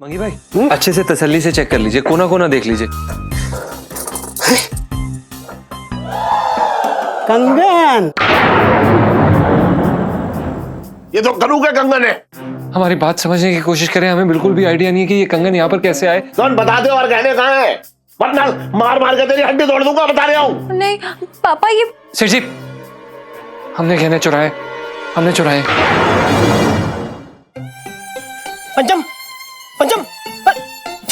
मंगी भाई अच्छे से तसल्ली से चेक कर लीजिए, कोना कोना देख लीजिए। कंगन, ये तो कनू के कंगन है। हमारी बात समझने की कोशिश करें, हमें बिल्कुल भी आइडिया नहीं है कि ये कंगन यहाँ पर कैसे आए। कौन बता दे और गहने कहाँ हैं? वरना मार मार के तेरी हड्डी तोड़ दूंगा, बता रहा हूँ। नहीं पापा, ये सेठ जी, हमने गहने चुराए, हमने चुराए। पंचम, पंचम,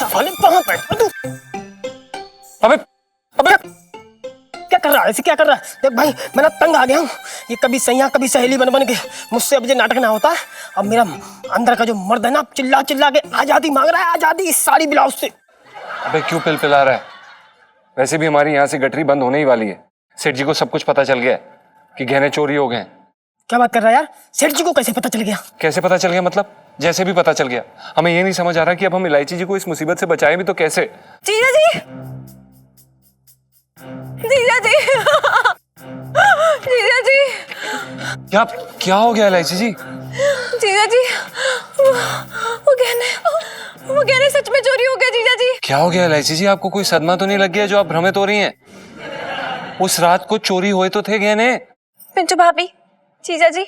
साले कहाँ बैठा तू? अबे अबे क्या कर रहा है? ऐसे क्या कर रहा है? देख भाई, मैं ना तंग आ गया हूँ। ये कभी सैया कभी सहेली बन बन के मुझसे अब ये नाटक ना होता। अब मेरा अंदर का जो मर्द है ना, चिल्ला चिल्ला के आजादी मांग रहा है, आजादी इस साड़ी ब्लाउज से। अबे क्यों पिलपिला रहा है? वैसे भी हमारी यहाँ से गठरी बंद होने ही वाली है। सेठ जी को सब कुछ पता चल गया है कि गहने चोरी हो गए हैं। क्या बात कर रहा है यार? सेठ जी को कैसे पता चल गया? कैसे पता चल गया मतलब? जैसे भी पता चल गया। हमें ये नहीं समझ आ रहा कि अब हम इलायची जी को इस मुसीबत से बचाएं भी तो कैसे। जीजा जी, जीजा जी, जीजा जी, क्या क्या हो गया इलायची जी? जीजा जी, वो गहने सच में चोरी हो गया जीजा जी। क्या हो गया इलायची जी? आपको कोई सदमा तो नहीं लग गया जो आप भ्रमित हो रही हैं? उस रात को चोरी हुए तो थे गहने। पिंटू भाभी, जीजा जी,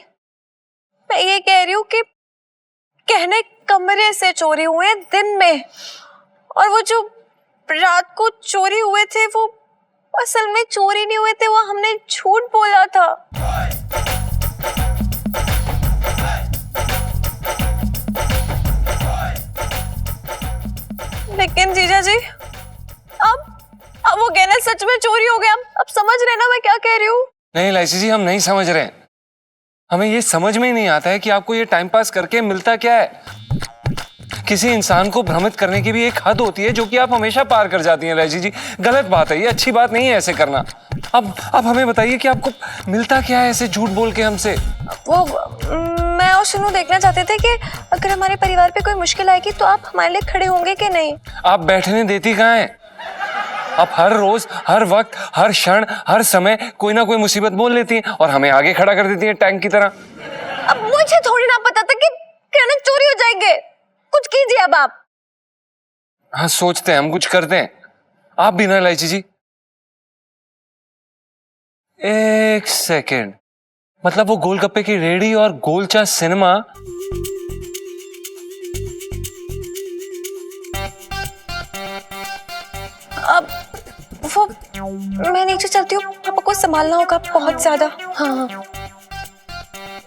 मैं ये कह रही हूँ कि गहने कमरे से चोरी हुए दिन में, और वो जो रात को चोरी हुए थे वो असल में चोरी नहीं हुए थे, वो हमने झूठ बोला था। लेकिन जीजा जी, अब वो गहने सच में चोरी हो गया। अब समझ रहे ना मैं क्या कह रही हूँ? नहीं इलायची जी, हम नहीं समझ रहे हैं। हमें ये समझ में ही नहीं आता है कि आपको ये टाइम पास करके मिलता क्या है। किसी इंसान को भ्रमित करने की भी एक हद होती है जो कि आप हमेशा पार कर जाती हैं इलायची जी। गलत बात है ये, अच्छी बात नहीं है ऐसे करना। अब हमें बताइए कि आपको मिलता क्या है ऐसे झूठ बोल के हमसे। वो मैं और सुनू देखना चाहते थे कि अगर हमारे परिवार पे कोई मुश्किल आएगी तो आप हमारे लिए खड़े होंगे कि नहीं। आप बैठने देती कहाँ हैं? आप हर रोज, हर वक्त, हर क्षण, हर समय कोई ना कोई मुसीबत बोल लेती हैं और हमें आगे खड़ा कर देती हैं टैंक की तरह। अब मुझे थोड़ी ना पता था कि गहने चोरी हो जाएंगे। कुछ कीजिए अब आप। हाँ सोचते हैं, हम कुछ करते हैं। आप भी ना इलायची जी। एक सेकेंड, मतलब वो गोलगप्पे की रेडी और गोलचा सिनेमा अब वो मैं नीचे चलती हूँ, पापा को संभालना होगा बहुत ज्यादा। हाँ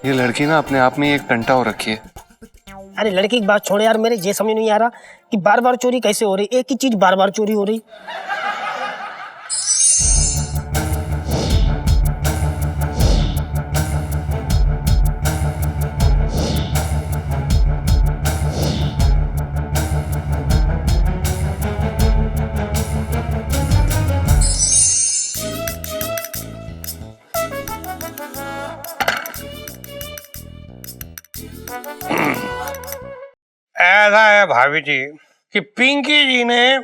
ये लड़की ना अपने आप में एक टंटा हो रखी है। अरे लड़की की बात छोड़ यार, मेरे ये समझ नहीं आ रहा कि बार बार चोरी कैसे हो रही, एक ही चीज बार बार चोरी हो रही। ऐसा है भाभी जी कि पिंकी जी ने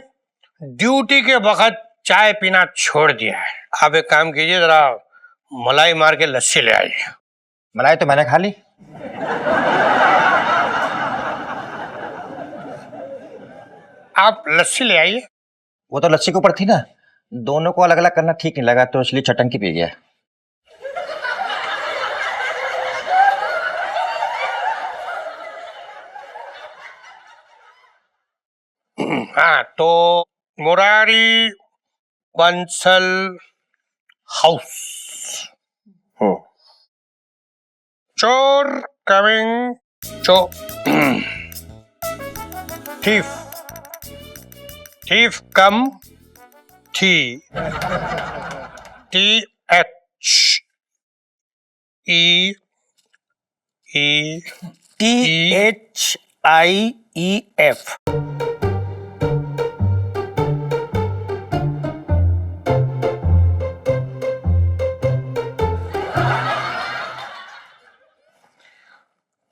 ड्यूटी के वक्त चाय पीना छोड़ दिया है। आप एक काम कीजिए, जरा मलाई मार के लस्सी ले आइए। मलाई तो मैंने खा ली। आप लस्सी ले आइए। वो तो लस्सी के ऊपर थी ना, दोनों को अलग अलग करना ठीक नहीं लगा तो इसलिए चटंकी पी गया। हाँ तो मुरारी बंसल हाउस। चोर कमिंग, thief कम, THIEF।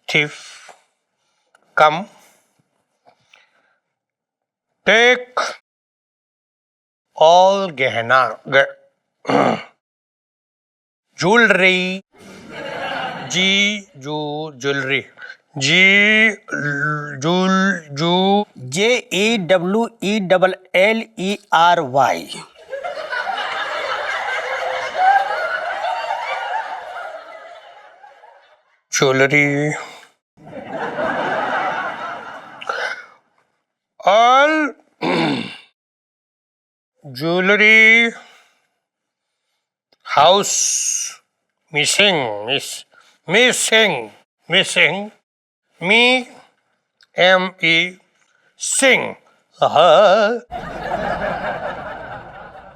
thief come, take all गहना ज्वेलरी, ज्वेलरी जी जूल जू JEWELLERY। Jewellery all jewellery house missing missing मी ME Singh Singh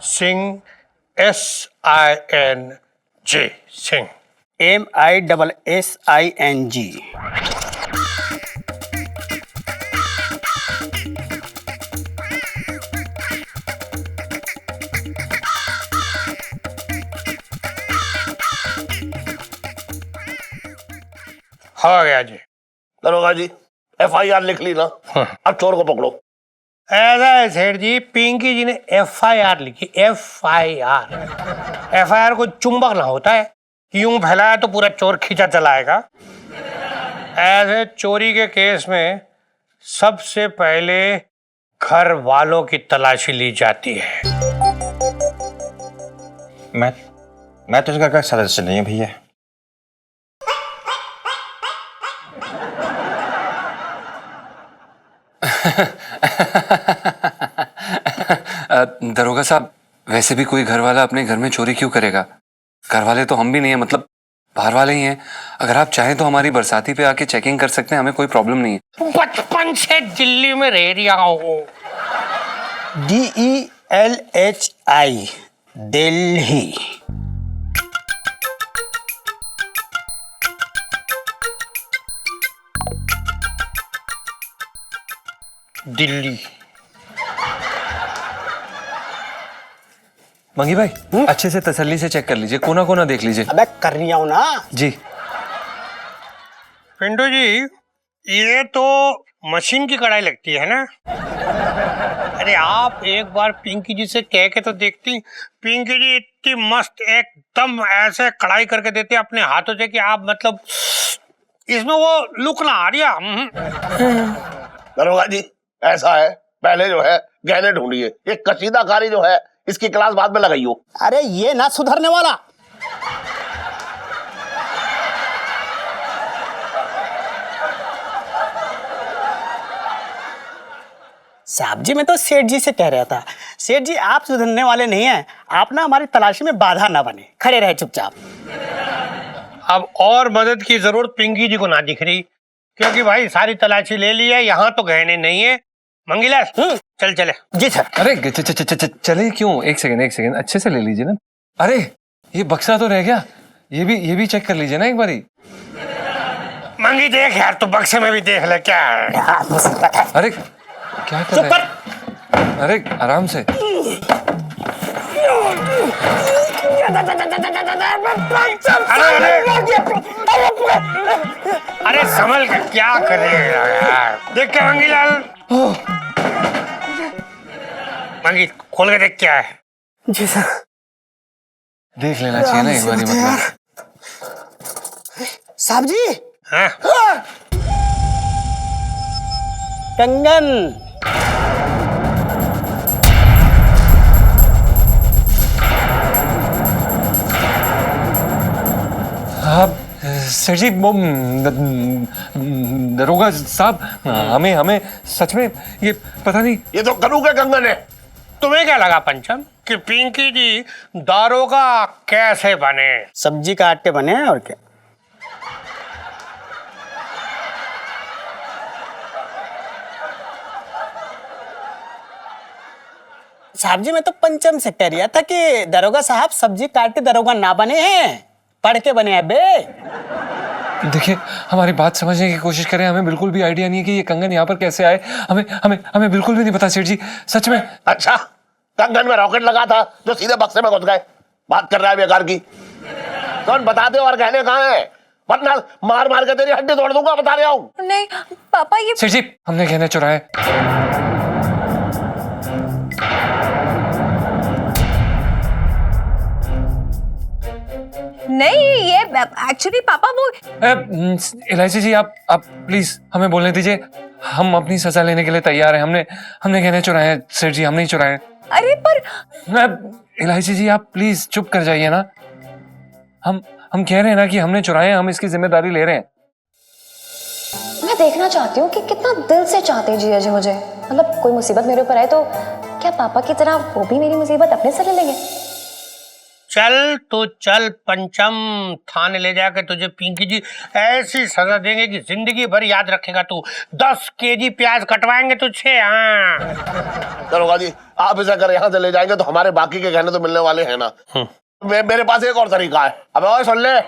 SING Singh MISSING। हो गया जी। दरोगा जी FIR लिख ली ना, अब चोर को पकड़ो। ऐसा है सेठ जी, पिंकी जी ने FIR लिखी। FIR को चुंबक ना होता है, यूं फैलाया तो पूरा चोर खींचा चलाएगा। ऐसे चोरी के केस में सबसे पहले घर वालों की तलाशी ली जाती है। मैं तो इस घर का सदस्य नहीं हूँ भैया। दरोगा साहब, वैसे भी कोई घर वाला अपने घर में चोरी क्यों करेगा? घर वाले तो हम भी नहीं है, मतलब बाहर वाले ही हैं। अगर आप चाहें तो हमारी बरसाती पे आके चेकिंग कर सकते हैं, हमें कोई प्रॉब्लम नहीं है। बचपन से दिल्ली में रह रहा हूँ। DELHI दिल्ली। दिल्ली मंगी भाई, अच्छे से तसल्ली से चेक कर लीजिए, कोना कोना देख लीजिए। अबे कर रही हूं ना जी। पिंटू जी, ये तो मशीन की कढ़ाई लगती है ना? अरे आप एक बार पिंकी जी से कह के तो देखती। पिंकी जी इतनी मस्त एकदम ऐसे कढ़ाई करके देते अपने हाथों से कि आप मतलब इसमें वो लुक ना आ रहा। दरोगा जी ऐसा है, पहले जो है गहने ढूंढिए, ये कशीदाकारी जो है इसकी क्लास बाद में लगाइयो। अरे ये ना सुधरने वाला। साहब जी, मैं तो सेठ जी से कह रहा था, सेठ जी आप सुधरने वाले नहीं हैं, आप ना हमारी तलाशी में बाधा ना बने, खड़े रहे चुपचाप। अब और मदद की जरूरत पिंकी जी को ना दिख रही, क्योंकि भाई सारी तलाशी ले ली है, यहाँ तो गहने नहीं है। मंगीलाल चल चले। जी सर। अरे चले क्यों? एक सेकंड अच्छे से ले लीजिए ना। अरे ये बक्सा तो रह गया, ये भी चेक कर लीजिए ना एक बारी। मंगी देख यार, तो बक्से में भी देख ले क्या है। अरे क्या कर रहे हैं? अरे आराम से। अरे संभल के क्या करेगा यार, देख के मंगीलाल। मंगी खोल के देख क्या है। जी सर। देख लेना चाहिए ना एक बारी, मतलब। साहब जी, हाँ? कंगन। आप सर जी, वो दरोगा साहब, हमें सच में ये पता नहीं। ये तो कनू के कंगन है। तुम्हें क्या लगा पंचम कि पिंकी जी दारोगा कैसे बने? सब्जी काट के बने हैं और क्या। साहब जी, मैं तो पंचम से कह रहा था कि दरोगा साहब सब्जी काट के दरोगा ना बने हैं, पढ़ के बने हैं बे। देखिए, हमारी बात समझने की कोशिश करें, हमें बिल्कुल भी आइडिया नहीं है कि ये कंगन यहाँ पर कैसे आए। हमें हमें हमें बिल्कुल भी नहीं पता सेठ जी, सच में। अच्छा, कंगन में रॉकेट लगा था जो सीधे बक्से में घुस गए। बात कर रहा है बेकार की। कौन बता दे और गहने कहाँ हैं, वरना मार मार के तेरी हड्डी तोड़ दूंगा, बता रहा हूँ। नहीं पापा, ये सेठ जी, हमने गहने चुराए। नहीं, ये एक्चुअली पापा वो एलआईसी जी, आप प्लीज हमें बोलने दीजिए। हम अपनी सजा लेने के लिए तैयार हैं। हमने गहने चुराए हैं सेठ जी, हमने ही चुराए। अरे पर एलआईसी जी, आप प्लीज चुप कर जाइए ना। हम कह रहे हैं ना कि हमने चुराए हैं, हम इसकी जिम्मेदारी ले रहे हैं। मैं देखना चाहती हूँ कि कितना दिल से चाहते हैं जिया जी मुझे। मतलब कोई मुसीबत मेरे ऊपर आए तो क्या पापा की तरह वो भी मेरी मुसीबत अपने सर ले लेंगे? चल तो चल पंचम, थाने ले जाकर तुझे पिंकी जी ऐसी सजा देंगे कि जिंदगी भर याद रखेगा तू। 10 केजी प्याज कटवाएंगे तुझे। हाँ दरोगा जी, आप इसे अगर यहाँ से ले जाएंगे तो हमारे बाकी के गहने तो मिलने वाले हैं ना। मेरे पास एक और तरीका है। अब और सुन ले,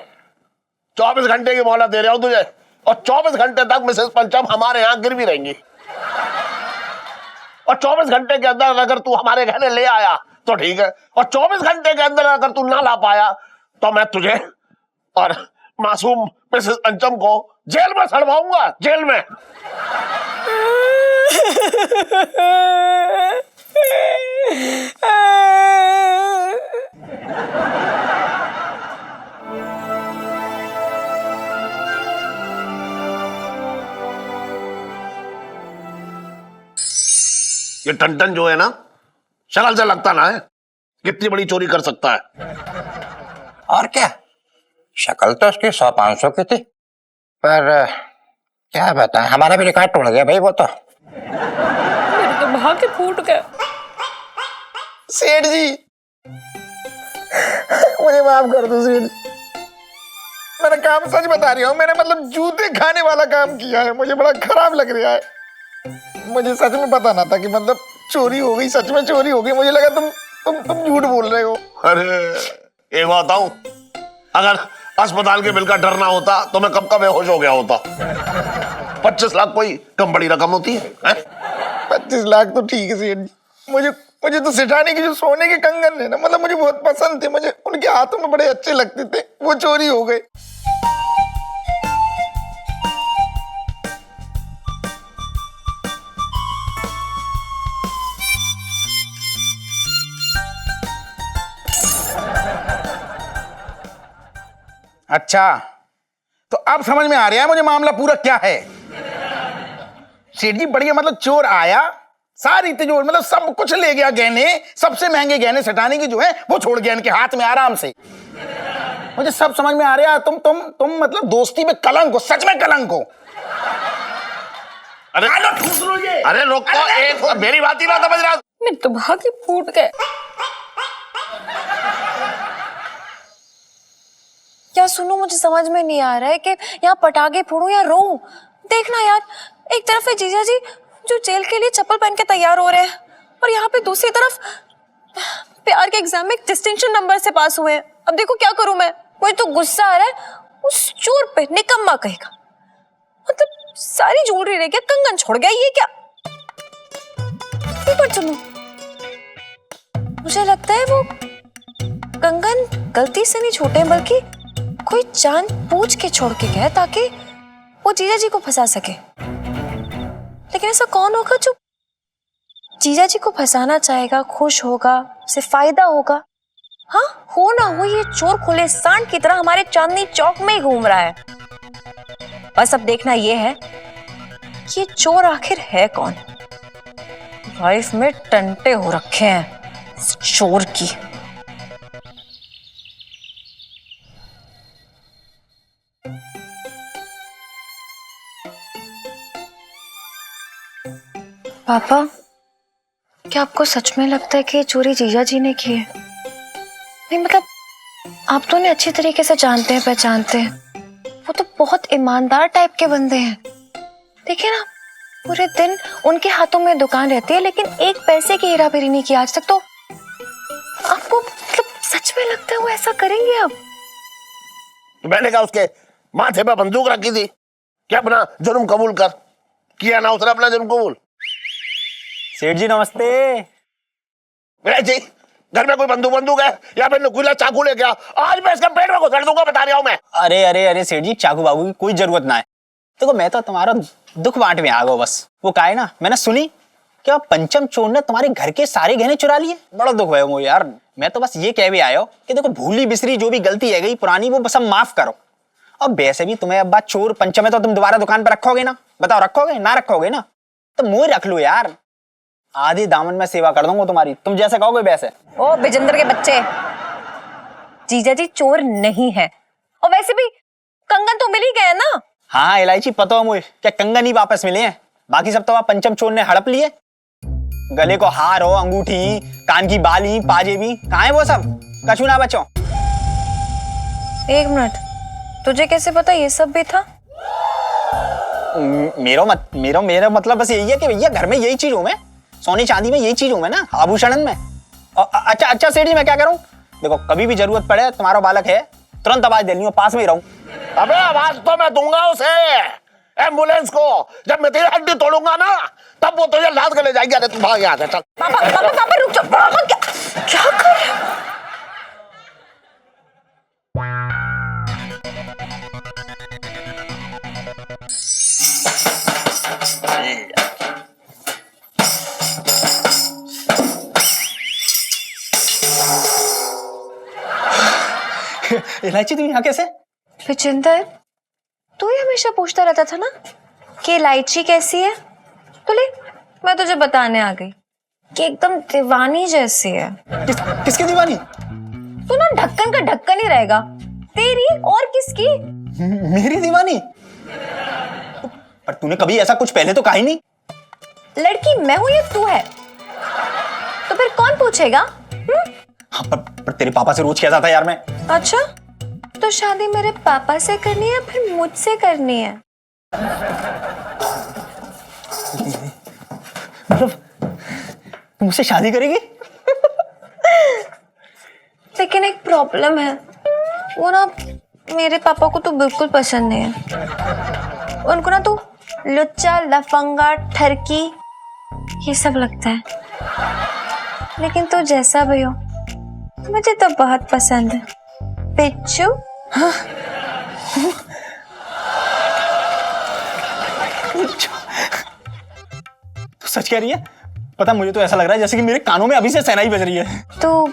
24 घंटे की मोहलत दे रहा हूँ तुझे, और 24 घंटे तक मिसेस पंचम हमारे यहाँ गिरवी रहेंगी। और 24 घंटे के अंदर अगर तू हमारे गहने ले आया तो ठीक है, और 24 घंटे के अंदर अगर तू ना ला पाया तो मैं तुझे और मासूम मिसेस पंचम को जेल में सड़वाऊंगा, जेल में। ये टन जो है ना, शक्ल से लगता ना है कितनी बड़ी चोरी कर सकता है। और क्या, शक्ल तो उसकी 100-500 की थी, पर क्या बताएं, हमारा भी रिकॉर्ड तोड़ गया भाई वो तो। मेरे तो भाग्य फूट गया। सेठ जी मुझे माफ कर दो सेठ जी। मैंने काम सच बता रही हूँ, मैंने मतलब जूते खाने वाला काम किया है। मुझे बड़ा खराब लग रहा है। मुझे सच में पता ना था कि मतलब चोरी हो गई, सच में चोरी हो गई। मुझे लगा तुम झूठ बोल रहे हो। अरे एक बात बताऊं, अगर अस्पताल के बिल का डर ना होता तो मैं कब का बेहोश हो गया होता। 25 लाख कोई कम बड़ी रकम होती है? 25 लाख तो ठीक है सेठ जी। मुझे तो सेठानी के जो सोने के कंगन है ना, मतलब मुझे बहुत पसंद थे। मुझे उनके हाथों में बड़े अच्छे लगते थे, वो चोरी हो गए। अच्छा, तो अब समझ में आ रहा है मुझे मामला पूरा क्या है। सेठ जी बढ़िया, मतलब चोर आया, सारी तिजोरी मतलब सब कुछ ले गया, गहने, सबसे महंगे गहने सटाने की जो है वो छोड़ गया इनके हाथ में आराम से। मुझे सब समझ में आ रहा है। तुम मतलब दोस्ती में कलंक हो, सच में कलंक हो। अरे रुको, एक मेरी बात ही ना समझ रहा। मेरे तो भाग्य फूट गए। क्या सुनूं, मुझे समझ में नहीं आ रहा है कि यहाँ पटाखे फोड़ूं या रोऊं। देखना यार, एक तरफ है जीजा जी जो जेल के लिए चप्पल पहन के तैयार हो रहे हैं, और यहाँ पे दूसरी तरफ प्यार के एग्जाम में डिस्टिंक्शन नंबर से पास हुए हैं। अब देखो क्या करूं मैं। मुझे तो गुस्सा आ रहा है उस चोर पे, निकम्मा कहेगा। मतलब सारी ज्वेलरी रह गया, कंगन छोड़ गया, ये क्या। एक बार सुनो, मुझे लगता है वो कंगन गलती से नहीं छोटे, बल्कि कोई जानबूझ के छोड़ के गया ताकि वो जीजा जी को फंसा सके। लेकिन ऐसा कौन होगा जो जीजा जी को फंसाना चाहेगा, खुश होगा, उसे फायदा होगा। हाँ, हो ना हो ये चोर खुले सांड की तरह हमारे चांदनी चौक में ही घूम रहा है। बस अब देखना ये है कि ये चोर आखिर है कौन। लाइफ में टंटे हो रखे हैं इस चोर की। पापा, क्या आपको सच में लगता है कि ये चोरी जीजा जी ने की है? नहीं मतलब आप तो उन्हें अच्छी तरीके से जानते हैं, पहचानते हैं। वो तो बहुत ईमानदार टाइप के बंदे हैं। देखिए ना, पूरे दिन उनके हाथों में दुकान रहती है, लेकिन एक पैसे की हेराफेरी नहीं की आज तक। तो आपको मतलब सच में लगता है वो ऐसा करेंगे? अब तो मैंने कहा उसके माथे पे बंदूक रखी थी कि अपना जुर्म कबूल कर। किया ना उसने अपना जुर्म कबूल। सेठ जी नमस्ते। जी, घर में कोई बंदूक है या फिर नुकीला चाकू ले गया, आज मैं इसका पेट में घुसा दूंगा, बता रहा हूं मैं। अरे सेठ जी, चाकू बाबू की कोई जरूरत ना है। देखो मैं तो तुम्हारा दुख बांट में आ गया बस। वो का है ना, मैंने सुनी क्या पंचम चोर ने तुम्हारे घर के सारे गहने चुरा लिए? बड़ा दुख है मुझे यार। मैं तो बस ये कह भी आया हूं कि देखो भूली बिसरी जो भी गलती है गई पुरानी वो बस अब माफ करो। अब वैसे भी तुम्हें अब बात चोर पंचम है तो तुम दोबारा दुकान पर रखोगे ना? बताओ रखोगे ना? रखोगे ना? तो मुझे रख लो यार, आधे दामन में सेवा कर दूंगा तुम्हारी, तुम जैसे कहोगे वैसे। ओ बिजेंद्र के बच्चे, जीजा जी चोर नहीं है, और वैसे भी कंगन तो मिल ही गया ना। हाँ इलायची पता है मुझे, क्या कंगन ही वापस मिले हैं? बाकी सब तो आप पंचम चोर ने हड़प लिए। गले को हार हो, अंगूठी, कान की बाली, पाजेबी, कहाँ है वो सब? कछु ना बचो। एक मिनट, तुझे कैसे पता ये सब भी था? मेरा मतलब बस यही है कि भैया घर में यही चीज हूं मैं, सोने चांदी में यही चीज हूं मैं ना, आभूषण में। अच्छा सेठ जी मैं क्या करूं? देखो कभी भी जरूरत पड़े तुम्हारा बालक है, तुरंत आवाज दे लियो, पास में ही रहूं। अबे आवाज तो मैं दूंगा उसे, एम्बुलेंस को। जब मैं तेरी हड्डी तोड़ूंगा ना तब वो तुझे लाद के ले जाएगी। अरे तू भाग यहाँ से, चल। पापा रुक जाओ। पापा क्या कर रहे हो? इलायची तुम यहाँ कैसे? विजेंद्र, तू ही हमेशा पूछता रहता था ना कि इलायची कैसी है, तो ले मैं तुझे बताने आ गई कि एकदम दीवानी जैसी है। किसकी दीवानी? तू ना ढक्कन का ढक्कन ही रहेगा, तेरी और किसकी? मेरी दीवानी? पर तूने कभी ऐसा कुछ पहले तो कहा ही नहीं। लड़की मैं हूं या तू है? तो फिर कौन पूछेगा? हाँ, पर तेरे पापा से रोज कहता था यार मैं। अच्छा, तो शादी मेरे पापा से करनी है फिर मुझसे करनी है? मतलब तुम मुझसे शादी करेगी? लेकिन एक प्रॉब्लम है, वो ना मेरे पापा को तो बिल्कुल पसंद नहीं है। उनको ना तू लुच्चा, लफंगा, ठरकी ये सब लगता है। लेकिन तू जैसा भी हो मुझे तो बहुत पसंद है पिच्चू। हाँ? तो सच कह रही है? पता मुझे तो ऐसा लग रहा है जैसे कि मेरे कानों में अभी से शहनाई बज रही है। तो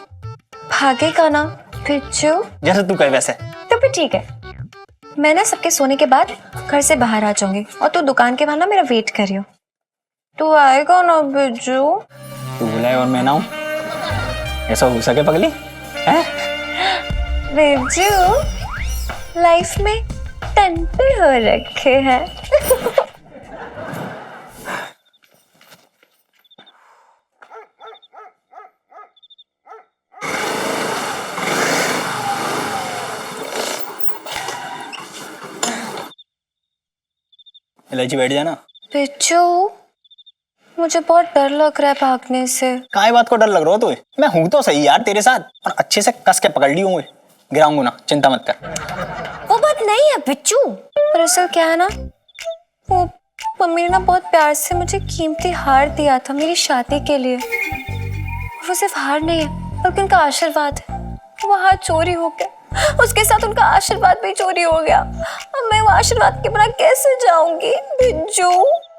भागेगा ना पिच्चू? जैसे तू कहे वैसे। तो फिर ठीक है, मैं ना सबके सोने के बाद घर से बाहर आ जाऊंगी और तू दुकान के बाहर ना मेरा वेट करियो। तू आएगा ना बिज्जू? तू बुलाए और मैं ना आऊं, ऐसा हो सके पगली? हैं? बिज्जू लाइफ में टंटे हो रखे हैं। इलायची बैठ जाना। बिज्जू मुझे बहुत डर लग रहा है भागने से। काय बात को डर लग रहा हो तुझे? मैं हूं तो सही यार तेरे साथ, और अच्छे से कस के पकड़ ली हूँ, गिराऊंगा ना, चिंता मत कर। वो बात नहीं है बिच्चू। दरअसल क्या है ना, वो मम्मी ने ना बहुत प्यार से मुझे कीमती हार दिया था मेरी शादी के लिए। वो सिर्फ हार नहीं है बल्कि उनका आशीर्वाद है। वो हार चोरी हो गया, उसके साथ उनका आशीर्वाद भी चोरी हो गया। अब मैं वो आशीर्वाद के बिना कैसे जाऊंगी बिज्जू?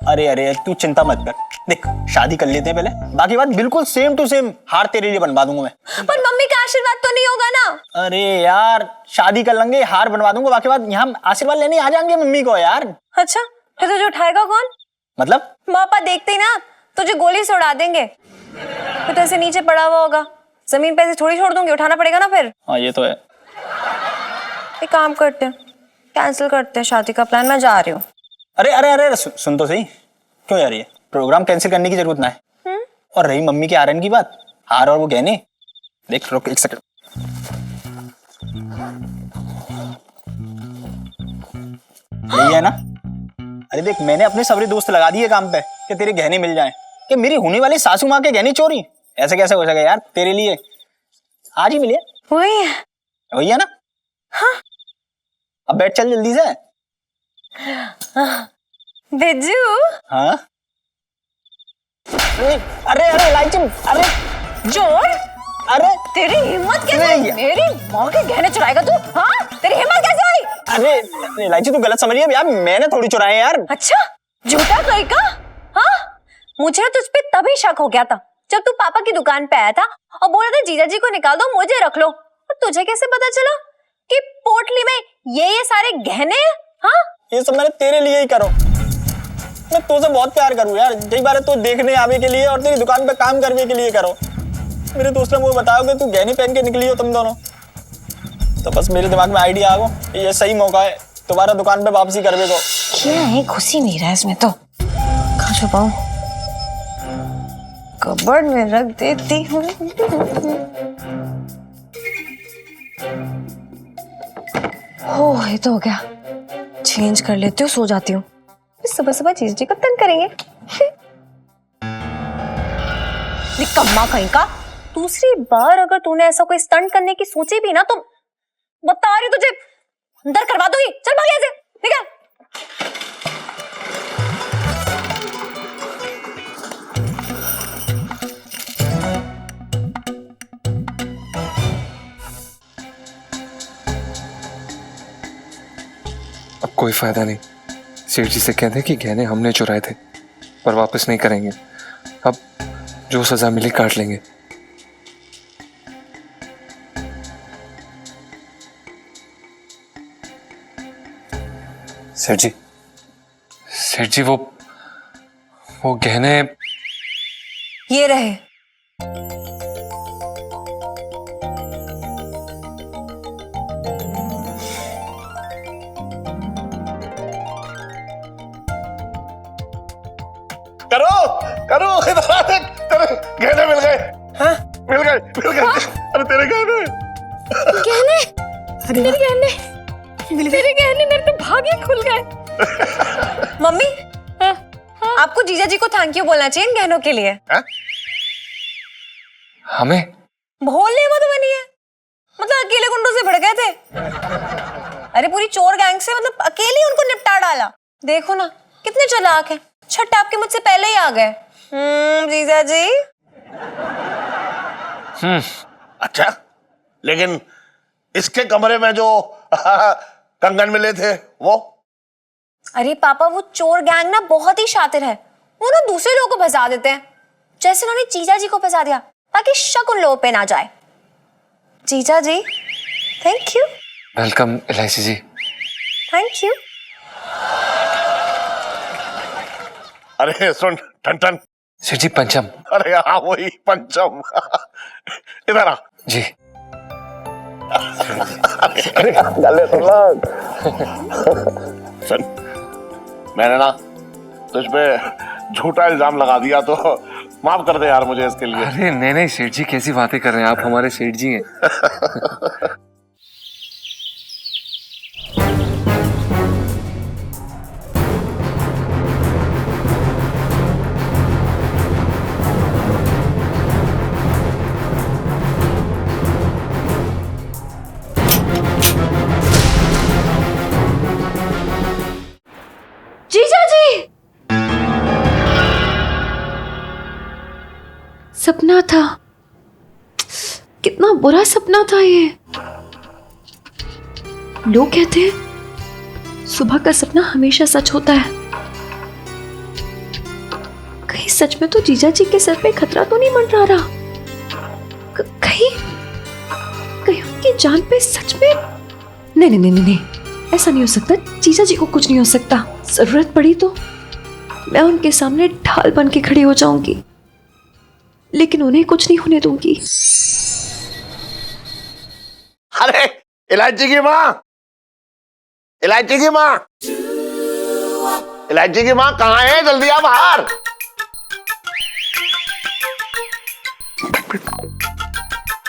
अरे अरे तू चिंता मत कर, देख शादी कर लेते हैं पहले, बाकी बात बिल्कुल सेम टू सेम हार तेरे लिए बनवा दूंगा मैं। पर मम्मी का आशीर्वाद तो नहीं होगा ना? अरे यार शादी कर लेंगे, हार बनवा दूंगा, बाकी बात यहाँ आशीर्वाद लेने आ जाएंगे मम्मी को यार। अच्छा, फिर तुझे उठाएगा कौन? मतलब पापा देखते ही ना तुझे गोली से उड़ा देंगे। फिर तो ऐसे नीचे पड़ा हुआ होगा, जमीन पे ऐसे थोड़ी छोड़ दूंगी, उठाना पड़ेगा ना फिर। हाँ ये तो है। एक काम करते हैं, कैंसिल करते हैं शादी का प्लान, मैं जा रही हूँ। अरे अरे अरे सुन तो सही, क्यों जा रही है? प्रोग्राम कैंसिल करने की जरूरत ना है। और रही मम्मी के आर्यन की बात, हार और वो गहने, देख रुक एक सेकंड। यही है ना? अरे देख मैंने अपने सबरे दोस्त लगा दिए काम पे कि तेरे गहने मिल जाएं, कि मेरी होने वाली सासू माँ के गहने चोरी, ऐसे कैसे हो सके यार? तेरे लिए आज ही मिले। वही है ना? हाँ। अब बैठ चल जल्दी से। बिज्जू। हाँ? अरे अरे इलायची, अरे जोर, अरे तेरी हिम्मत कैसे हुई? मेरी माँ के गहने चुराएगा तू? हाँ, तेरी हिम्मत कैसे हुई? अरे इलायची तू गलत समझ रही है यार, मैंने थोड़ी चुराए यार। अच्छा, झूठा कहीं का? हाँ, मुझे ना तुझ पे तभी शक हो गया था जब तू पापा की दुकान पे आया था और बोल रहा था जीजा जी को निकाल दो, मुझे रख लो। और तुझे कैसे पता चला कि पोटली में ये सारे गहने हैं? हाँ, ये सब मैंने तेरे लिए ही करो। मैं तुझसे बहुत प्यार करूँ यार, कई बार तो देखने आवे के लिए और तेरी दुकान पे काम करने के लिए करो। मेरे दोस्त ने मुझे बताया कि तू गहने पहन के निकली हो तुम दोनों, तो बस मेरे दिमाग में आइडिया आ गया, ये सही मौका है तुम्हारा दुकान पे वापसी करने को। क्या है, घुस ही नहीं रहा इसमें तो। कहाँ छुपाऊं? कबर्ड में रख देती हूँ। ओह, ये तो हो गया। चेंज कर लेती हूँ, सो जाती हूँ। सुबह सुबह जीजा जी को तंग करेंगे। निकम्मा कहीं का। दूसरी बार अगर तूने ऐसा कोई स्टंट करने की सोची भी ना तो बता रही तुझे अंदर करवा दूंगी। चल भाग यहाँ से, निकल। अब कोई फायदा नहीं। सेठ जी से कह दे कि गहने हमने चुराए थे पर वापस नहीं करेंगे। अब जो सजा मिली काट लेंगे। सेठ जी वो गहने ये रहे। करो करो, इधर आ देख, तेरे गहने मिल गए। हाँ? मिल गए मिल गए। अरे तेरे गहने। गहने? तेरे गहने? तेरे गहने, मेरे तो भाग ही खुल गए। मम्मी, आपको जीजा जी को थैंक यू बोलना चाहिए इन गहनों के लिए। हमें भोले मत बनिए, मतलब अकेले गुंडों से भिड़ गए थे। अरे पूरी चोर गैंग से मतलब अकेले ही उनको निपटा डाला। देखो ना कितने चालाक हैं, छठ आपके मुझसे पहले ही आ गए। जीजा जी। अच्छा, लेकिन इसके कमरे में जो कंगन मिले थे वो? अरे पापा, वो चोर गैंग ना बहुत ही शातिर है। वो ना दूसरे लोगों को फंसा देते हैं, जैसे उन्होंने जीजा जी को फंसा दिया ताकि शक उन लोगों पे ना जाए। जीजा जी, थैंक यू। वेलकम इलायची जी। Thank you. अरे सुन ठन, सेठ जी पंचम। अरे हाँ वही पंचम। इधर आ जी। अरे गले तो लग। सुन, मैंने ना तुझ पे झूठा इल्जाम लगा दिया तो माफ कर दे यार मुझे इसके लिए। अरे नहीं सेठ जी, कैसी बातें कर रहे हैं आप, हमारे सेठ जी हैं। जीजा जी, सपना था, कितना बुरा सपना था ये। लोग कहते हैं सुबह का सपना हमेशा सच होता है। कहीं सच में तो जीजा जी के सर पे खतरा तो नहीं मंडरा रहा? कहीं कहीं उनकी जान पे सच में? नहीं नहीं नहीं नहीं, ऐसा नहीं हो सकता। जीजा जी को कुछ नहीं हो सकता। जरूरत पड़ी तो मैं उनके सामने ढाल बन के खड़ी हो जाऊंगी, लेकिन उन्हें कुछ नहीं होने दूंगी। अरे इलायची की माँ, इलायची की माँ, इलायची की माँ कहाँ है? जल्दी आ बाहर।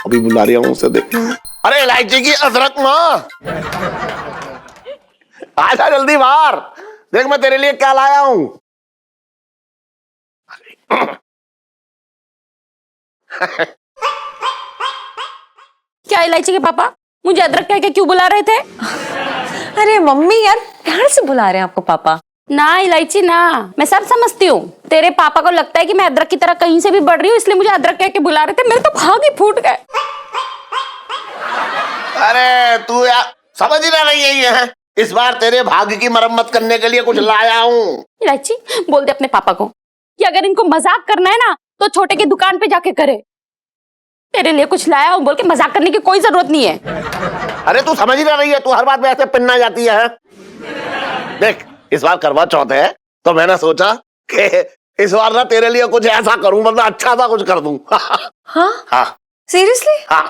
अभी बुला रही हूँ उसे, देख। अरे इलायची की अदरक माँ, आजा जल्दी बाहर, देख मैं तेरे लिए क्या लाया हूँ। क्या इलायची के पापा मुझे अदरक कह के क्यों बुला रहे थे? अरे मम्मी यार, प्यार से बुला रहे हैं आपको पापा। ना इलायची ना, मैं सब समझती हूँ। तेरे पापा को लगता है कि मैं अदरक की तरह कहीं से भी बढ़ रही हूँ, इसलिए मुझे अदरक कह के बुला रहे थे। मेरे तो भाग ही फूट गए। अरे तू यार समझ ही ना रही है। इस बार तेरे भाग्य की मरम्मत करने के लिए कुछ लाया हूँ। इलायची बोल दे अपने पापा को कि अगर इनको मजाक करना है ना तो छोटे की दुकान पे जाके करे। तेरे लिए कुछ लाया हूं बोल के मजाक करने की कोई जरूरत नहीं है। अरे तू समझ ही ना रही है, तू हर बात में ऐसे पिन्ना जाती है। देख इस बार करवा चौथ है तो मैंने सोचा कि इस बार ना तेरे लिए कुछ ऐसा करूं, मतलब अच्छा सा कुछ कर दूं। हाँ हाँ सीरियसली हाँ।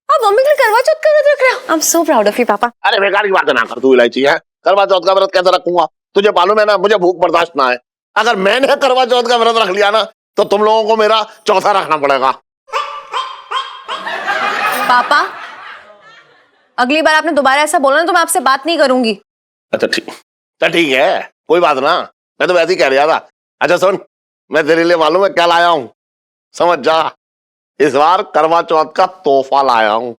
आप मम्मी के लिए करवा चौथ का व्रत रख रहे हो? I am so proud of you पापा। अरे बेकार की बातें ना कर तू इलायची है। करवा चौथ का व्रत कैसे रखूंगा? तुझे मालूम है ना मुझे भूख बर्दाश्त ना है। अगर मैंने करवा चौथ का व्रत रख लिया ना तो तुम लोगों को मेरा चौथा रखना पड़ेगा। पापा अगली बार आपने दोबारा ऐसा बोला ना तो मैं आपसे बात नहीं करूंगी। अच्छा ठीक है, कोई बात ना, मैं तो वैसे ही कह रहा था। अच्छा सुन, मैं तेरे लिए मालूम है क्या लाया हूं, समझ जा। इस बार करवा चौथ का तोहफा लाया हूं।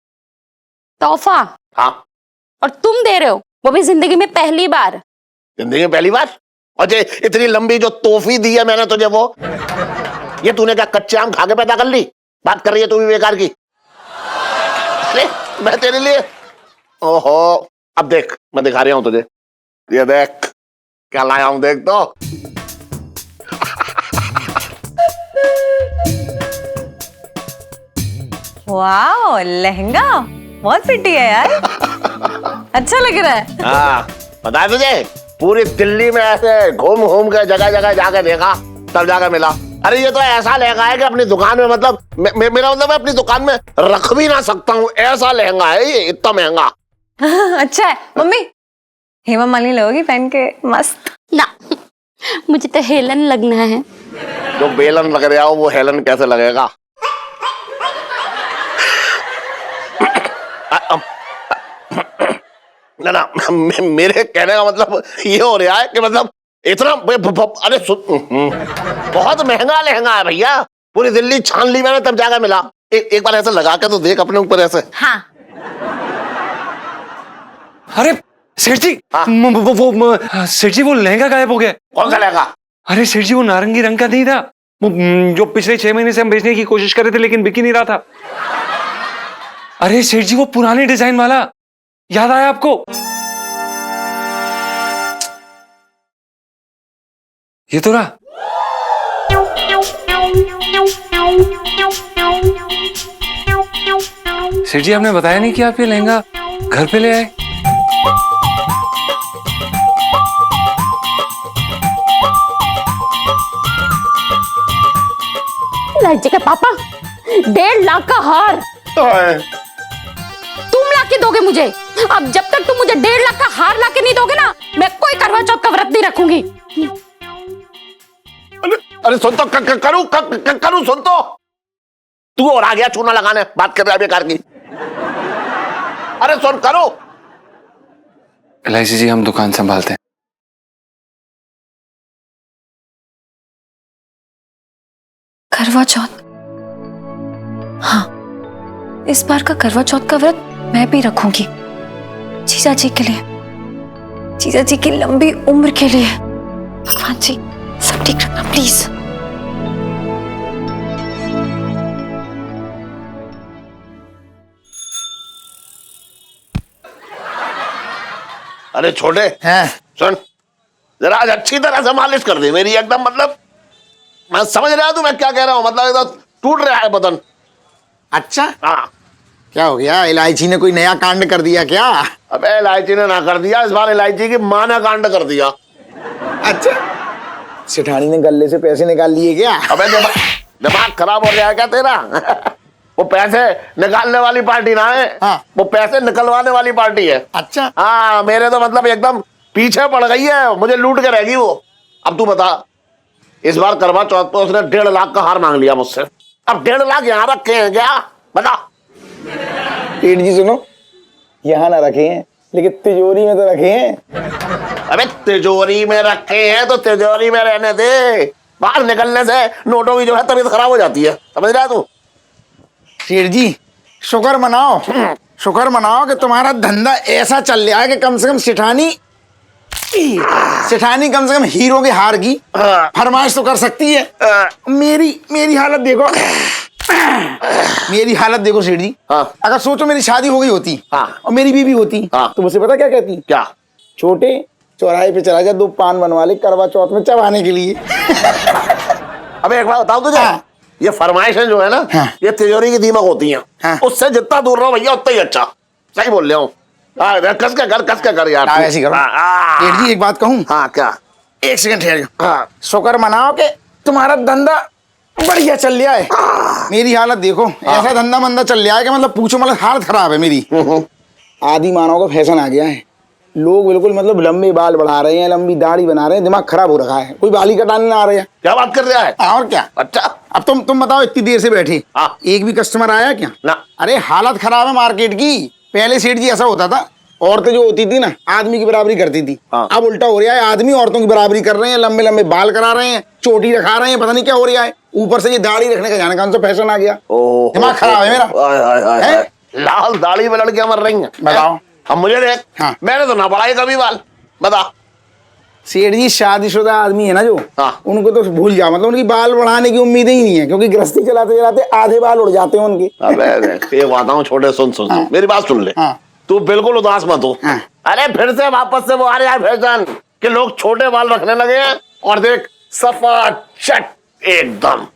तोहफा? हाँ। और तुम दे रहे हो, वो भी जिंदगी में पहली बार। जिंदगी में पहली बार? और ये इतनी लंबी जो तोहफी दी है मैंने तुझे, वो ये तूने क्या कच्चे आम खा के पैदा कर ली? बात कर रही है तू भी बेकार की। अरे मैं तेरे लिए, ओहो अब देख मैं दिखा रहा हूं तुझे, ये देख क्या लाया हूं, देख तो। वाओ लहंगा बहुत प्रिटी है यार। अच्छा लग रहा है। हाँ पता है तुझे, पूरी दिल्ली में ऐसे घूम घूम के जगह जगह जाके देखा तब जाकर मिला। अरे ये तो ऐसा लहंगा है कि अपनी दुकान में, मतलब मेरा मतलब मैं अपनी दुकान में रख भी ना सकता हूँ, ऐसा लहंगा है ये, इतना महंगा। अच्छा है मम्मी, हेमा मालिनी लगोगी पहन के मस्त। ना मुझे तो हेलन लगना है। जो बेलन लग रहा हो वो हेलन कैसे लगेगा? ना मेरे कहने का मतलब ये हो रहा है कि मतलब इतना अरे बहुत महंगा लहंगा है भैया, पूरी दिल्ली छान ली मैंने तब जाकर मिला। एक बार ऐसे लगा के तो देख अपने ऊपर ऐसे। हाँ। अरे सेठ जी, हाँ? सेठ जी वो लहंगा गायब हो गया। कौन सा लहंगा? अरे सेठ जी वो नारंगी रंग का नहीं था, वो जो पिछले 6 महीने से हम बेचने की कोशिश कर रहे थे लेकिन बिक ही नहीं रहा था। अरे सेठ जी वो पुराने डिजाइन वाला, याद आया आपको? ये तो रहा। सेठ जी आपने बताया नहीं कि आप ये लहंगा घर पे ले आए। लाइची के पापा 1.5 लाख का हार तुम लाके दोगे मुझे। अब जब तक तुम मुझे 1.5 लाख का हार लाके नहीं दोगे ना, मैं कोई करवा चौथ का व्रत नहीं रखूंगी। अरे सुन तो, करूं सुन तो, तू और आ गया चूना लगाने, बात कर रहा है बेकार की। अरे सुन करो। एलआईसी जी हम दुकान संभालते हैं। करवा चौथ, हाँ इस बार का करवा चौथ का व्रत मैं भी रखूंगी, जीजा जी के लिए, जीजा जी की लंबी उम्र के लिए। भगवान जी सब ठीक रखना प्लीज। अरे छोटे हैं? सुन जरा आज अच्छी तरह से मालिश कर दे मेरी, एकदम मतलब मैं समझ रहा तू मैं क्या कह रहा हूँ, मतलब एकदम टूट रहा है बदन। अच्छा हाँ क्या हो गया, इलायची ने कोई नया कांड कर दिया क्या? अबे इलायची ने ना कर दिया, इस बार इलायची की माँ ने कांड कर दिया। अच्छा सेठानी ने गले से पैसे निकाल लिए क्या? अबे दिमाग खराब हो गया है क्या तेरा? वो पैसे निकालने वाली पार्टी ना है, हाँ। वो पैसे निकलवाने वाली पार्टी है। अच्छा हाँ मेरे तो मतलब एकदम पीछे पड़ गई है, मुझे लूट के रहेगी वो। अब तू बता, इस बार करवा चौथ पे उसने 1.5 लाख का हार मांग लिया मुझसे, अब 1.5 लाख यहाँ रखे हैं क्या? बता। सेठ जी सुनो, यहाँ ना रखे हैं लेकिन तिजोरी में तो रखे हैं। अबे तिजोरी में रखे हैं तो तिजोरी में रहने दे, बाहर निकलने से नोटों की जो है तबीयत खराब हो जाती है, समझ रहा है तू? सेठ जी शुक्र मनाओ, शुक्र मनाओ कि तुम्हारा धंधा ऐसा चल रहा है कि कम से कम सेठानी कम से कम हीरो के हार की फरमाइश तो कर सकती है। मेरी हालत देखो, मेरी हालत देखो सेठ जी। हाँ। अगर सोचो मेरी शादी हो गई होती हाँ। और मेरी बीवी होती हाँ। तो मुझसे पता क्या कहती? क्या? छोटे चौराहे पे चला जा, 2 पान बनवा ले करवा चौथ में चबाने के लिए। अबे एक बात बताओ तुझे, ये फरमाइशें जो है ना, ये तिजोरी की दीमक होती हैं। उससे जितना दूर रहो भैया उतना ही अच्छा। सही बोल रहा हूँ। कस के कर यार। ऐसी करो। सेठ जी एक बात कहूँ? हाँ क्या? 1 सेकंड ठहर जाओ। हाँ, शुक्र मनाओ कि तुम्हारा धंधा बढ़िया चल रहा है। मेरी हालत देखो, ऐसा धंधा मंदा चल रहा है कि मतलब पूछो, मतलब हालत खराब है मेरी। आदि मानव का फैशन आ गया है, लोग बिल्कुल मतलब लंबे बाल बढ़ा रहे हैं, लंबी दाढ़ी बना रहे हैं, दिमाग खराब हो रखा है, कोई बाल ही कटाने ना आ रहे हैं। क्या बात कर रहा है? और क्या। अच्छा अब तुम बताओ, इतनी देर से बैठे एक भी कस्टमर आया क्या? ना। अरे हालत खराब है मार्केट की। पहले सेठ जी ऐसा होता था, औरतें जो होती थी ना आदमी की बराबरी करती थी। अब उल्टा हो रहा है, आदमी औरतों की बराबरी कर रहे हैं, लंबे लंबे बाल करा रहे हैं, चोटी रखा रहे हैं, पता नहीं क्या हो रहा है। ऊपर से ये दाढ़ी रखने का जाने कौन सा फैशन आ गया। दिमाग खराब है मेरा। लाल दाढ़ी में लड़कियां मर रही हैं। बताओ। अब मुझे देख, मैंने तो ना बढ़ाई कभी बाल। बता। सेठ जी शादीशुदा आदमी है ना जो, उनको तो भूल जाओ, मतलब उनकी बाल बढ़ाने की उम्मीद ही नहीं है, क्योंकि गृहस्थी चलाते चलाते आधे बाल उड़ जाते हैं उनके। अबे एक बात हूँ छोटे, सुन मेरी बात सुन ले। तू बिल्कुल उदास मत हो। अरे फिर से वापस से वो आ रहा है फैशन कि लोग छोटे बाल रखने लगे हैं, और देख सफा चट एकदम।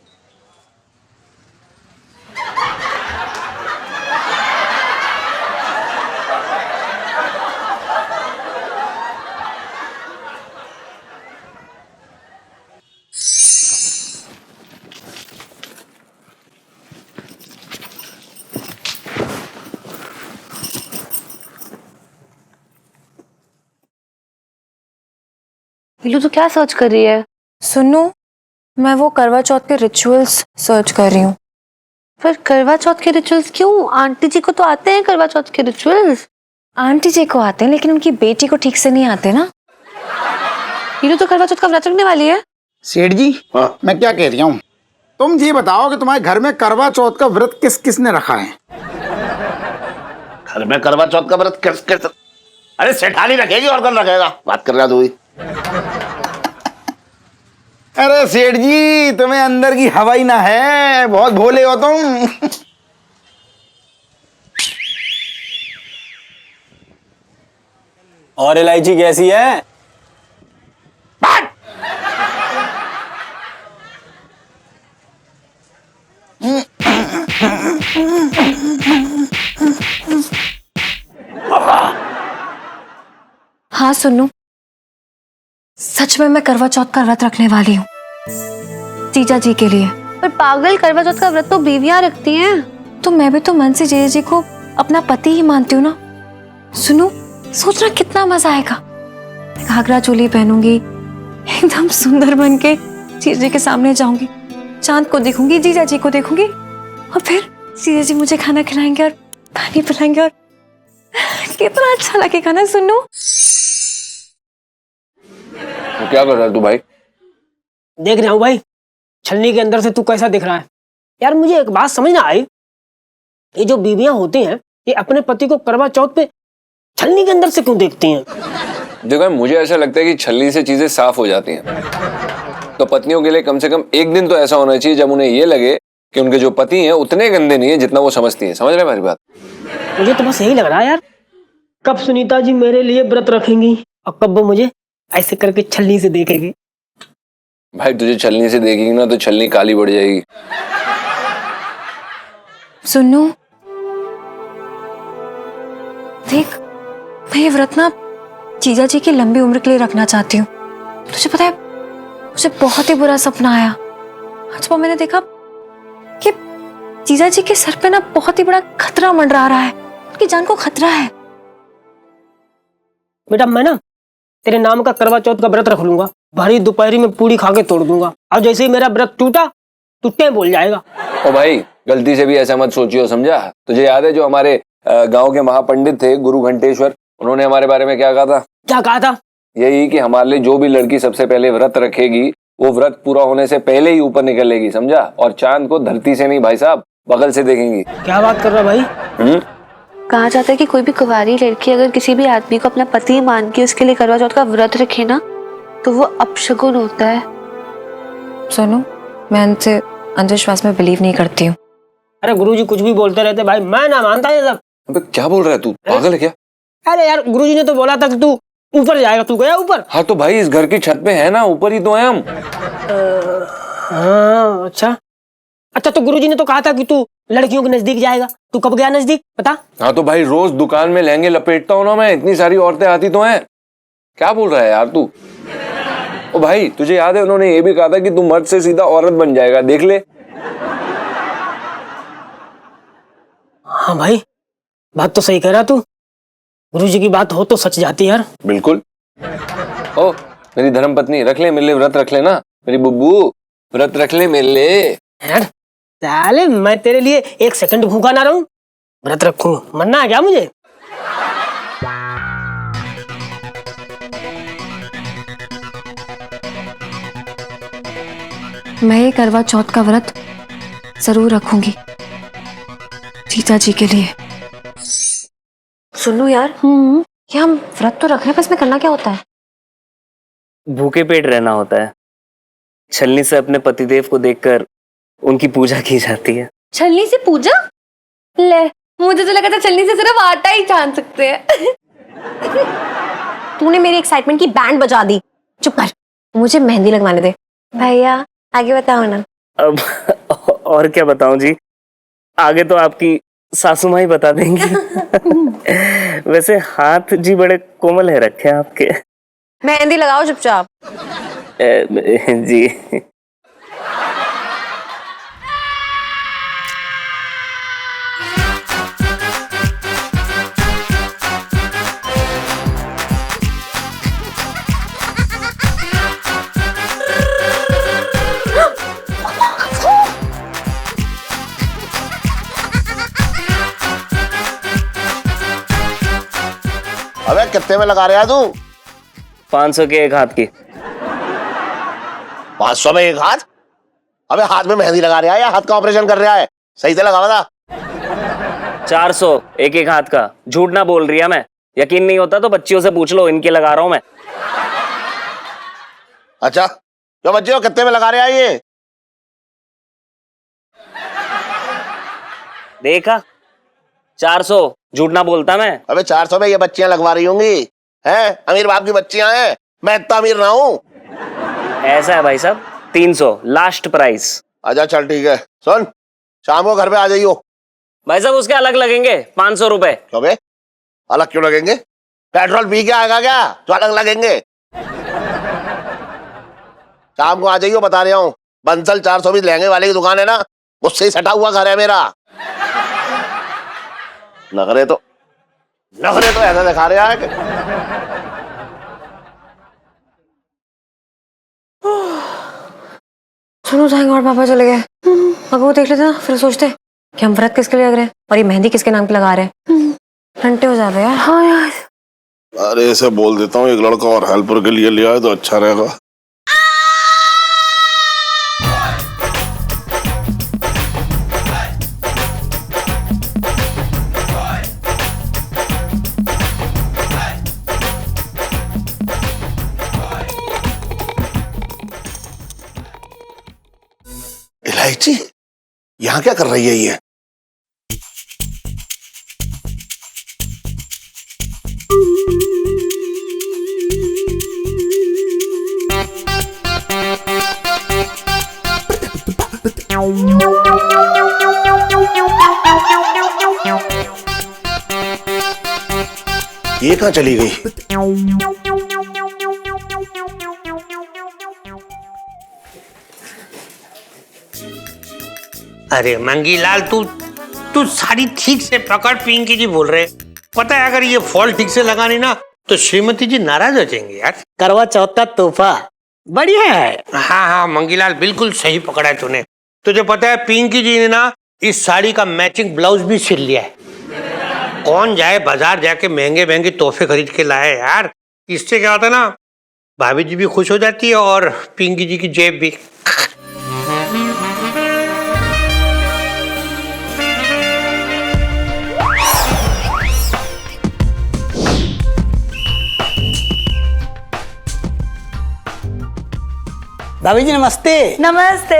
नीलू तो क्या सर्च कर रही है? सुनो, मैं वो करवा चौथ के रिचुअल्स सर्च कर रही हूँ। पर करवा चौथ के रिचुअल्स क्यों? आंटी जी को तो आते हैं करवा चौथ के रिचुअल्स। आंटी जी को आते हैं, लेकिन उनकी बेटी को ठीक से नहीं आते ना। नीलू तो करवा चौथ का व्रत रखने वाली है। सेठ जी मैं क्या कह रही हूँ, तुम ये बताओ कि तुम्हारे घर में करवा चौथ का व्रत किस किसने रखा है? घर में करवा चौथ का व्रत किस? अरे सेठानी रखेगी और कौन रखेगा? बात कर रहा तू ही। अरे सेठ जी तुम्हें अंदर की हवा ही ना है, बहुत भोले हो तुम। और इलायची कैसी है? हाँ सुनो, सच में मैं करवा चौथ का व्रत रखने वाली हूँ, जीजा जी के लिए। पर पागल, करवा चौथ का व्रत तो बीवियां रखती हैं। तो मैं भी तो मन से जीजा जी को अपना पति ही मानती हूँ ना। सुनो, सोचना कितना मजा आएगा। घाघरा चोली पहनूंगी, एकदम सुंदर बन के जीजा जी के सामने जाऊंगी, चांद को देखूंगी, जीजा जी को देखूंगी, और फिर जीजा जी मुझे खाना खिलाएंगे और पानी पिलाएंगे, और कितना अच्छा लगेगा ना। सुनो, तो क्या कर रहा है तू भाई? देख रहा हूँ भाई, छलनी के अंदर से तू कैसा दिख रहा है। यार मुझे एक बात समझ ना आई, ये जो बीवियां होती हैं ये अपने पति को करवा चौथ पे छलनी के अंदर से क्यों देखती हैं? देखो मुझे ऐसा लगता है कि छलनी से चीजें साफ हो जाती हैं। तो पत्नियों के लिए कम से कम एक दिन तो ऐसा होना चाहिए जब उन्हें ये लगे कि उनके जो पति हैं उतने गंदे नहीं है जितना वो समझती हैं। समझ रहे मेरी बात? मुझे तो बस यही लग रहा है यार, कब सुनीता जी मेरे लिए व्रत रखेंगी और कब वो मुझे ऐसे करके छलनी से देखेगी। भाई तुझे छलनी से देखेगी ना तो छलनी काली पड़ जाएगी। सुनो, देख मैं ये व्रत ना जीजा जी की लंबी उम्र के लिए रखना चाहती हूँ। तुझे पता है, मुझे बहुत ही बुरा सपना आया। आज सुबह मैंने देखा कि जीजा जी के सर पे ना बहुत ही बड़ा खतरा मंडरा रहा है, उनकी जान को खतरा है। बेटा मैं ना तेरे नाम का करवा चौथ का व्रत रख लूंगा, भारी दोपहरी में पूरी खा के तोड़ दूंगा, और जैसे ही मेरा व्रत टूटा टूटे बोल जाएगा। ओ भाई गलती से भी ऐसा मत सोचियो, समझा? तुझे याद है जो हमारे गांव के महापंडित थे गुरु घंटेश्वर, उन्होंने हमारे बारे में क्या कहा था? क्या कहा था? यही कि हमारे लिए जो भी लड़की सबसे पहले व्रत रखेगी वो व्रत पूरा होने से पहले ही ऊपर निकलेगी, समझा? और चांद को धरती से नहीं भाई साहब बगल से देखेंगी। क्या बात कर रहा भाई? कहा जाता है कि कोई भी कुंवारी लड़की अगर किसी भी आदमी को अपना पति मान के उसके लिए करवा चौथ का व्रत रखे ना तो वो अपशगुन होता है। सुनो, मैं उनसे अंधविश्वास में बिलीव नहीं करती हूँ। अरे गुरुजी कुछ भी बोलते रहते भाई, मैं ना मानता ये सब। अबे क्या बोल रहा है तू? पागल है क्या? अरे यार गुरुजी ने तो बोला था कि तू ऊपर जाएगा, तू गया ऊपर? हाँ तो भाई इस घर की छत पे है ना, ऊपर ही तो है हम। हाँ अच्छा अच्छा, तो गुरुजी ने तो कहा था कि तू लड़कियों के नजदीक जाएगा, तू कब गया नजदीक बता? हाँ तो भाई रोज दुकान में लहंगे लपेटता हूँ ना मैं, इतनी सारी औरतें आती तो हैं। क्या बोल रहा है यार तू? ओ भाई तुझे याद है उन्होंने ये भी कहा था कि तू मर्द से सीधा औरत बन जाएगा, देख ले। हाँ भाई, बात तो सही कह रहा तू। गुरुजी की बात हो तो सच जाती है यार। बिल्कुल। ओ मेरी धर्मपत्नी, रख ले मेरे लिए व्रत, रख लेना मेरी बुब्बू, व्रत रख ले मेरे लिए। यार साले, मैं तेरे लिए एक सेकंड भूखा ना रहूं, व्रत रखूं, मरना है क्या मुझे? मैं ये करवा चौथ का व्रत जरूर रखूंगी जीजा जी के लिए। सुनो यार, ये हम व्रत तो रख रहे हैं, बस में करना क्या होता है? भूखे पेट रहना होता है। छलनी से अपने पतिदेव को देखकर उनकी पूजा की जाती है। छलनी से पूजा? ले, मुझे तो लगा था छलनी से सिर्फ आटा ही छान सकते हैं। तूने मेरी एक्साइटमेंट की बैंड बजा दी। चुप कर, मुझे मेहंदी लगवाने दे। भैया आगे बताओ ना। अब और क्या बताऊं जी, आगे तो आपकी सासू माँ ही बता देंगी। वैसे हाथ जी बड़े कोमल है रखे हैं आपके। मेहंदी लगाओ चुपचाप। जी। अबे कितने में लगा रहा है तू? 500 के एक हाथ की। 500 में एक हाथ? अबे हाथ में मेहंदी लगा रहा है या हाथ का ऑपरेशन कर रहा है? सही से लगा बता। 400 एक एक हाथ का। झूठ ना बोल रही है मैं, यकीन नहीं होता तो बच्चियों से पूछ लो, इनके लगा रहा हूं मैं। अच्छा क्यों बच्चे हो, कितने में लगा रहा है ये? देखा, 400, झूठ ना बोलता मैं। अबे 400 में ये बच्चियां लगवा रही होंगी, हैं? अमीर बाप की बच्चियां हैं, मैं इतना अमीर ना हूं। ऐसा है भाई साहब, 300 लास्ट प्राइस। अच्छा चल ठीक है, सुन शाम को घर पे आ जाइयो। भाई साहब उसके अलग लगेंगे 500 रुपए। क्यों बे, अलग क्यों लगेंगे? पेट्रोल पी के आएगा क्या जो अलग लगेंगे? शाम को आ जाइयो, बता रहा हूँ। बंसल 420 लहंगे वाले की दुकान है ना, उससे ही सटा हुआ घर है मेरा। नखरे तो ऐसा दिखा रहा है कि सुनो जाएंगे और पापा चले गए। अब वो देख लेते ना, फिर सोचते कि हम व्रत किसके लिए लग रहे हैं और ये मेहंदी किसके नाम पे लगा रहे हैं। घंटे हो जाते यार। हाँ यार, अरे ऐसे बोल देता हूँ, एक लड़का और हेल्पर के लिए लिया है तो अच्छा रहेगा। इलायची यहाँ क्या कर रही है ये? ये कहाँ चली गई? अरे मंगीलाल, तू साड़ी ठीक से पकड़। पिंकी जी बोल रहे, पता है अगर ये फॉल ठीक से लगानी ना तो श्रीमती जी नाराज हो जाएंगे यार। करवा चौथ का तोहफा बढ़िया है। हाँ हाँ मंगीलाल, बिल्कुल सही पकड़ा है तूने। तुझे पता है पिंकी जी ने ना इस साड़ी का मैचिंग ब्लाउज भी सिल लिया है। कौन जाए बाजार जाके महंगे महंगे तोहफे खरीद के लाए यार। इससे क्या होता है ना, भाभी जी भी खुश हो जाती है और पिंकी जी की जेब भी। भाभी जी नमस्ते। नमस्ते।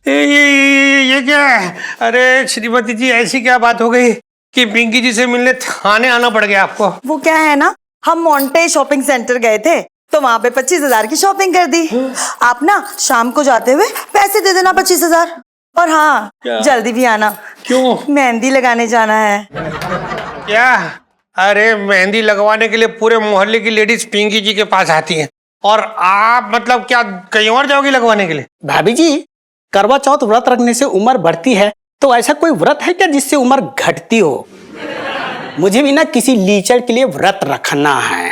ये क्या है? अरे श्रीमती जी, ऐसी क्या बात हो गई कि पिंकी जी से मिलने थाने आना पड़ गया आपको? वो क्या है ना, हम मोंटे शॉपिंग सेंटर गए थे तो वहाँ पे 25,000 की शॉपिंग कर दी। आप ना शाम को जाते हुए पैसे दे देना 25,000। और हाँ, जल्दी भी आना। क्यों? मेहंदी लगाने जाना है। क्या? अरे मेहंदी लगवाने के लिए पूरे मोहल्ले की लेडीज पिंकी जी के पास आती हैं, और आप मतलब क्या कहीं और जाओगी लगवाने के लिए? भाभी जी, करवा चौथ व्रत रखने से उम्र बढ़ती है, तो ऐसा कोई व्रत है क्या जिससे उम्र घटती हो? मुझे भी ना किसी लीचड़ के लिए व्रत रखना है।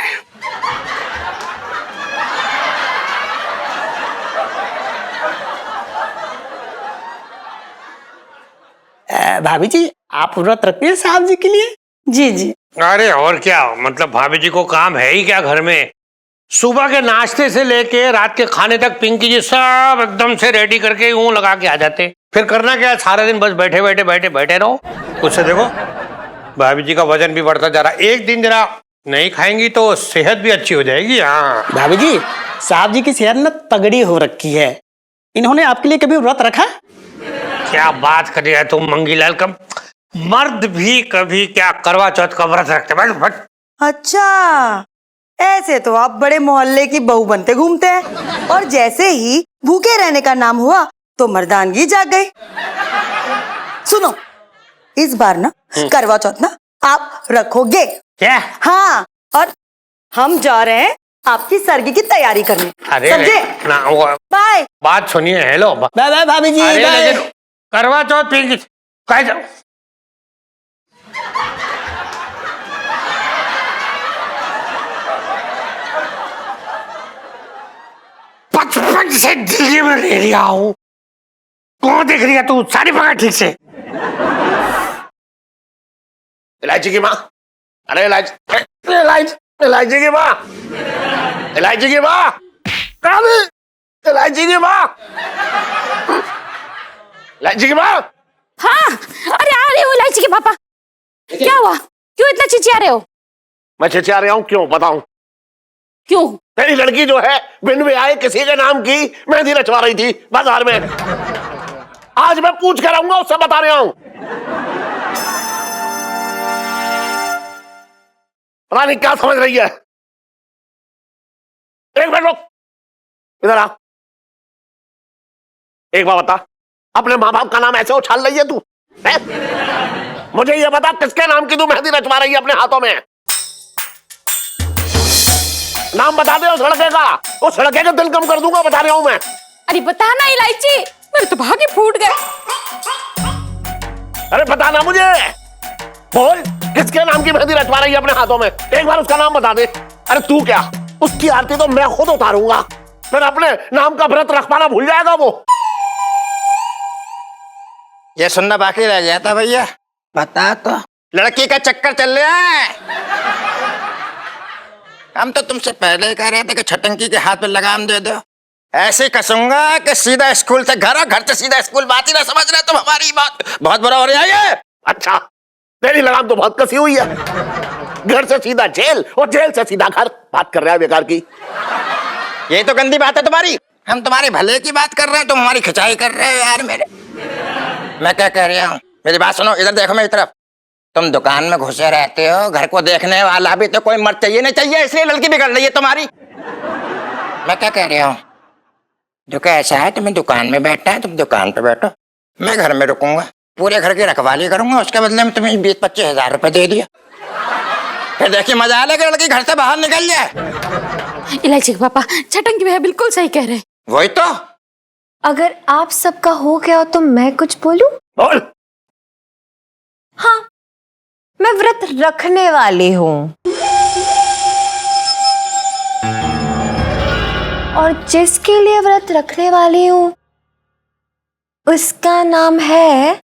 भाभी जी, आप व्रत रखते हैं साहब जी के लिए? जी जी। अरे और क्या, मतलब भाभी जी को काम है ही क्या घर में? सुबह के नाश्ते से लेके रात के खाने तक पिंकी जी सब एकदम से रेडी करके यूं लगा के आ जाते। फिर करना क्या है, सारा दिन बस बैठे बैठे बैठे बैठे रहो। उससे देखो भाभी जी का वजन भी बढ़ता जा रहा। एक दिन जरा नहीं खाएंगी तो सेहत भी अच्छी हो जाएगी। हाँ भाभी जी, साहब जी की सेहत ना तगड़ी हो रखी है। इन्होंने आपके लिए कभी व्रत रखा? क्या बात कर रही है तुम मंगीलाल, कम मर्द भी कभी क्या करवा चौथ का व्रत रखते? बट अच्छा, ऐसे तो आप बड़े मोहल्ले की बहू बनते घूमते हैं, और जैसे ही भूखे रहने का नाम हुआ तो मर्दानगी जाग गई। सुनो, इस बार ना करवा चौथ ना आप रखोगे क्या? हाँ, और हम जा रहे हैं आपकी सरगी की तैयारी करने। अरे समझे? ना वो बाय। बात सुनिए। हेलो बाय बाय भाभी जी। अरे बाय। लेकिन करवा चौथ पिंकी कह जाओ। बचपन से दिल्ली में रह रहा हूँ। कौन देख रही है तू? साड़ी पकड़ ठीक से। इलायची की माँ, अरे इलायची की माँ, इलायची की माँ, इलायची की माँ, इलायची की माँ। हाँ, अरे आ रहे हो इलायची के पापा। क्या हुआ? क्यों इतना चिचिया रहे हो? मैं चिचिया रहा हूँ क्यों बताऊं? क्यों? तेरी लड़की जो है बिन ब्याहे किसी के नाम की मेहंदी रचवा रही थी बाजार में। आज मैं पूछ कर आऊंगा, उससे बता रहा हूं। पता नहीं क्या समझ रही है। एक मिनट रुक, इधर आ। एक बार बता, अपने माँ बाप का नाम ऐसे उछाल रही है तू? मुझे ये बता, किसके नाम की तू मेहंदी रचवा रही है अपने हाथों में? नाम बता दे उस लड़के का। उस लड़के का दिल कम कर दूंगा, बता रहा हूं मैं। अरे बताना इलायची, मेरे तो भागे फूट गए। अरे बताना मुझे, बोल किसके नाम की मेहंदी रचवा रही है अपने हाथों में? एक बार उसका नाम बता दे। अरे तू क्या, उसकी आरती तो मैं खुद उतारूंगा, फिर अपने नाम का व्रत रख पाना भूल जाएगा वो। ये सुनना बाकी रह गया था भैया। बता तो, लड़की का चक्कर चल रहा है। हम तो तुमसे पहले ही कह रहे थे कि छटंकी के हाथ में लगाम दे दो। ऐसे कसूंगा कि सीधा स्कूल से घर और घर से सीधा स्कूल। बात ही ना समझ रहे तुम हमारी बात। बहुत बुरा हो रहा है ये। अच्छा, तेरी लगाम तो बहुत कसी हुई है। घर से सीधा जेल और जेल से सीधा घर। बात कर रहा है बेकार की। ये तो गंदी बात है तुम्हारी। हम तुम्हारे भले की बात कर रहे हैं, तुम हमारी खिंचाई कर रहे हो यार मेरे। मैं क्या कह रहा हूँ, मेरी बात सुनो, इधर देखो मेरी तरफ। तुम दुकान में घुसे रहते हो, घर को देखने वाला भी तो कोई मर्द चाहिए नहीं चाहिए, इसलिए लड़की बिगड़ रही है तुम्हारी। मैं क्या कह रहा हूँ, जो कि ऐसा है, तुम्हें दुकान में बैठना है, तुम दुकान पे बैठो, मैं घर में रुकूंगा, पूरे घर की रखवाली करूंगा, उसके बदले में तुम्हें 20-25 हजार रुपए दे दिया। फिर देखिए मजा आ लेगा, लड़की घर से बाहर निकल जाए। इलायची के पापा, छटंकी भैया बिल्कुल सही कह रहे हैं। वही तो। अगर आप सबका हो गया तो मैं कुछ बोलूं? बोल। हाँ, मैं व्रत रखने वाली हूँ, और जिसके लिए व्रत रखने वाली हूँ उसका नाम है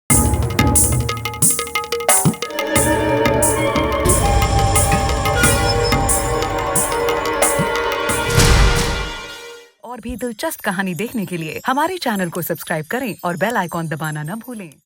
और भी दिलचस्प कहानी देखने के लिए हमारे चैनल को सब्सक्राइब करें और बेल आइकॉन दबाना न भूलें।